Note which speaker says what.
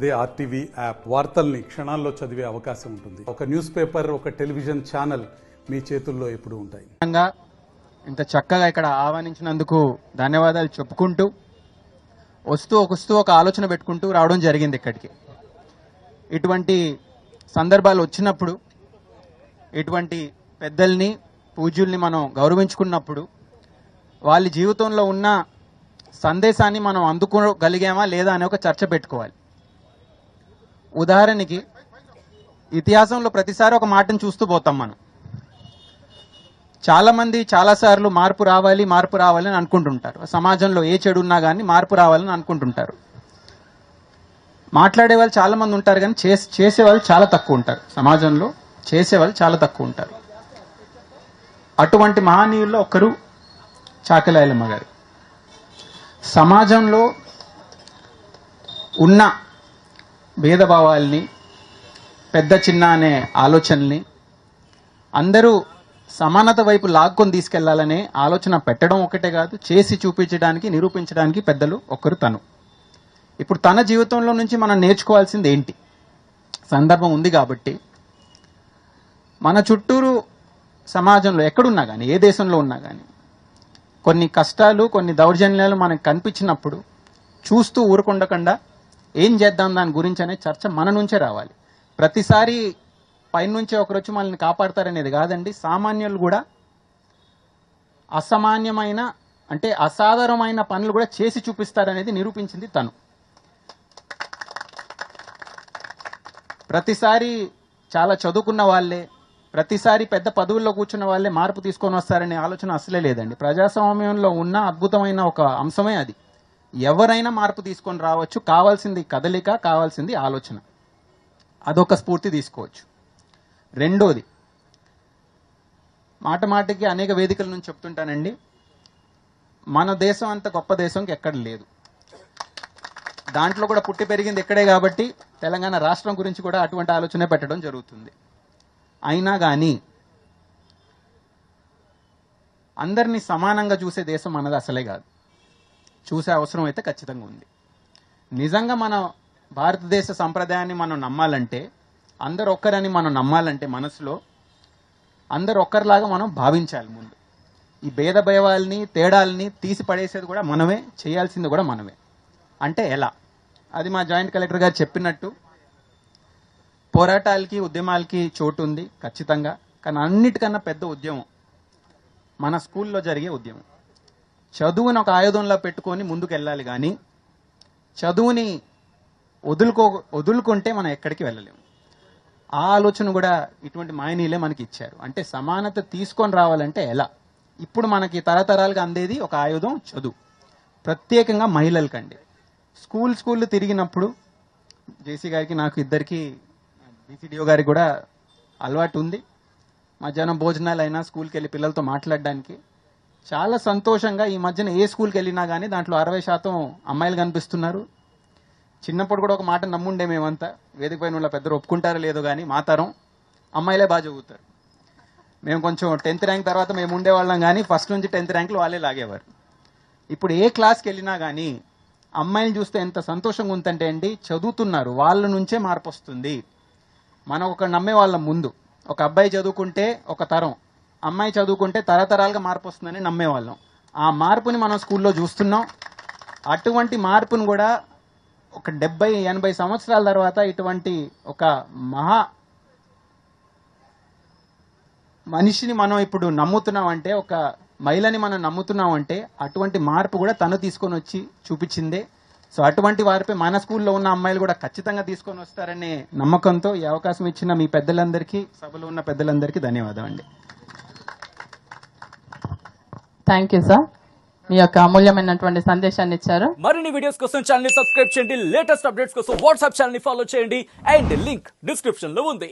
Speaker 1: అదే RTV app వార్తల్ని క్షణాల్లో చదివే అవకాశం ఉంటుంది. ఒక న్యూస్ పేపర్, ఒక టెలివిజన్ ఛానల్ మీ చేతుల్లో ఎప్పుడూ ఉంటాయి.
Speaker 2: ఇంత చక్కగా ఇక్కడ ఆహ్వానించినందుకు ధన్యవాదాలు చెప్పుకుంటూ వస్తూ ఒక ఆలోచన పెట్టుకుంటూ రావడం జరిగింది ఇక్కడికి. ఇటువంటి సందర్భాలు వచ్చినప్పుడు, ఇటువంటి పెద్దల్ని, పూజ్యుల్ని మనం గౌరవించుకున్నప్పుడు వాళ్ళ జీవితంలో ఉన్న సందేశాన్ని మనం అందుకోగలిగామా లేదా అనే ఒక చర్చ పెట్టుకోవాలి. ఉదాహరణకి ఇతిహాసంలో ప్రతిసారి ఒక మాటను చూస్తూ పోతాం మనం. చాలామంది చాలాసార్లు మార్పు రావాలని అనుకుంటుంటారు. సమాజంలో ఏ చెడు ఉన్నా కానీ మార్పు రావాలని అనుకుంటుంటారు. మాట్లాడే వాళ్ళు చాలామంది ఉంటారు కానీ చేసేవాళ్ళు చాలా తక్కువ ఉంటారు. సమాజంలో చేసేవాళ్ళు చాలా తక్కువ ఉంటారు. అటువంటి మహనీయుల్లో ఒకరు చాకలి ఐలమ్మ గారు. సమాజంలో ఉన్న భేదభావాల్ని, పెద్ద చిన్న అనే ఆలోచనల్ని అందరూ సమానత వైపు లాక్కొని తీసుకెళ్లాలనే ఆలోచన పెట్టడం ఒకటే కాదు, చేసి చూపించడానికి, నిరూపించడానికి పెద్దలు ఒకరు తను. ఇప్పుడు తన జీవితంలో నుంచి మనం నేర్చుకోవాల్సింది ఏంటి? సందర్భం ఉంది కాబట్టి మన చుట్టూరు సమాజంలో ఎక్కడున్నా కానీ, ఏ దేశంలో ఉన్నా కానీ కొన్ని కష్టాలు, కొన్ని దౌర్జన్యాలు మనకు కనిపించినప్పుడు చూస్తూ ఊరుకుండకుండా ఏం చేద్దాం దాని గురించి అనే చర్చ మన నుంచే రావాలి. ప్రతిసారి పైనుంచే ఒకరు వచ్చి మనల్ని కాపాడతారనేది కాదండి. సామాన్యులు కూడా అసామాన్యమైన, అంటే అసాధారణమైన పనులు కూడా చేసి చూపిస్తారనేది నిరూపించింది తను. ప్రతిసారి చాలా చదువుకున్న వాళ్ళే, ప్రతిసారి పెద్ద పదవుల్లో కూర్చున్న వాళ్ళే మార్పు తీసుకొని వస్తారనే ఆలోచన అసలే లేదండి. ప్రజాస్వామ్యంలో ఉన్న అద్భుతమైన ఒక అంశమే అది. ఎవరైనా మార్పు తీసుకొని రావచ్చు. కావాల్సింది కదలిక, కావాల్సింది ఆలోచన. అదొక స్ఫూర్తి తీసుకోవచ్చు. రెండోది, మాటికి అనేక వేదికల నుంచి చెప్తుంటానండి, మన దేశం అంత గొప్ప దేశంకి ఎక్కడ లేదు. దాంట్లో కూడా పుట్టి పెరిగింది ఇక్కడే కాబట్టి తెలంగాణ రాష్ట్రం గురించి కూడా అటువంటి ఆలోచనే పెట్టడం జరుగుతుంది. అయినా కానీ అందరినీ సమానంగా చూసే దేశం మనది అసలే కాదు. చూసే అవసరం అయితే ఖచ్చితంగా ఉంది. నిజంగా మన భారతదేశ సంప్రదాయాన్ని మనం నమ్మాలంటే, అందరు ఒక్కరని మనం నమ్మాలంటే, మనసులో అందరు ఒక్కరిలాగా మనం భావించాలి. ముందు ఈ భేదభావాల్ని, తేడాలని తీసి పడేసేది కూడా మనమే, చేయాల్సింది కూడా మనమే. అంటే ఎలా? అది మా జాయింట్ కలెక్టర్ గారు చెప్పినట్టు పోరాటాలకి, ఉద్యమాలకి చోటు ఉంది ఖచ్చితంగా. కానీ అన్నిటికన్నా పెద్ద ఉద్యమం మన స్కూల్లో జరిగే ఉద్యమం. చదువుని ఒక ఆయుధంలో పెట్టుకొని ముందుకు వెళ్ళాలి కానీ చదువుని వదులుకుంటే మనం ఎక్కడికి వెళ్ళలేము. ఆ ఆలోచన కూడా ఇటువంటి మాయనీయులే మనకి ఇచ్చారు. అంటే సమానత తీసుకొని రావాలంటే ఎలా? ఇప్పుడు మనకి తరతరాలుగా అందేది ఒక ఆయుధం, చదువు. ప్రత్యేకంగా మహిళలకండి. స్కూళ్ళు తిరిగినప్పుడు జేసీ గారికి, నాకు ఇద్దరికి, బీసీడీఓ గారికి కూడా అలవాటు ఉంది. మధ్యాహ్నం భోజనాలు అయినా స్కూల్కి వెళ్ళి పిల్లలతో మాట్లాడడానికి చాలా సంతోషంగా. ఈ మధ్యన ఏ స్కూల్కి వెళ్ళినా కానీ దాంట్లో 60% అమ్మాయిలు కనిపిస్తున్నారు. చిన్నప్పుడు కూడా ఒక మాట నమ్ముండే మేమంతా, వేదిక పైన ఉన్న పెద్దలు ఒప్పుకుంటారో లేదో కానీ మా తరం అమ్మాయిలే బాగా చదువుతారు. మేము కొంచెం 10th ర్యాంక్ తర్వాత మేము ఉండేవాళ్ళం కానీ ఫస్ట్ నుంచి 10th ర్యాంకులు వాళ్ళే లాగేవారు. ఇప్పుడు ఏ క్లాస్కి వెళ్ళినా కానీ అమ్మాయిలు చూస్తే ఎంత సంతోషంగా ఉందంటే అండి, చదువుతున్నారు, వాళ్ళ నుంచే మార్పు వస్తుంది. మనం ఒక నమ్మేవాళ్ళం ముందు, ఒక అబ్బాయి చదువుకుంటే ఒక తరం, అమ్మాయి చదువుకుంటే తరతరాలుగా మార్పు వస్తుందని నమ్మేవాళ్ళం. ఆ మార్పుని మనం స్కూల్లో చూస్తున్నాం. అటువంటి మార్పును కూడా ఒక 70-80 సంవత్సరాల తర్వాత ఇటువంటి ఒక మహా మనిషిని మనం ఇప్పుడు నమ్ముతున్నామంటే, ఒక మహిళని మనం నమ్ముతున్నామంటే అటువంటి మార్పు కూడా తను తీసుకొని వచ్చి చూపించిందే. సో అటువంటి వారిపై మన స్కూల్లో ఉన్న అమ్మాయిలు కూడా ఖచ్చితంగా తీసుకొని వస్తారనే నమ్మకంతో ఈ అవకాశం ఇచ్చిన మీ పెద్దలందరికీ, సభలో ఉన్న పెద్దలందరికీ ధన్యవాదాలు అండి.
Speaker 3: థ్యాంక్ యూ సార్, మీ యొక్క అమూల్యమైనటువంటి సందేశాన్ని ఇచ్చారు.
Speaker 4: మరిన్ని వీడియోస్ కోసం ఛానల్ ని సబ్స్క్రైబ్ చేయండి. లేటెస్ట్ అప్డేట్స్ కోసం వాట్సాప్ ఛానల్ ని ఫాలో చేయండి. అండ్ లింక్ డిస్క్రిప్షన్ లో ఉంది.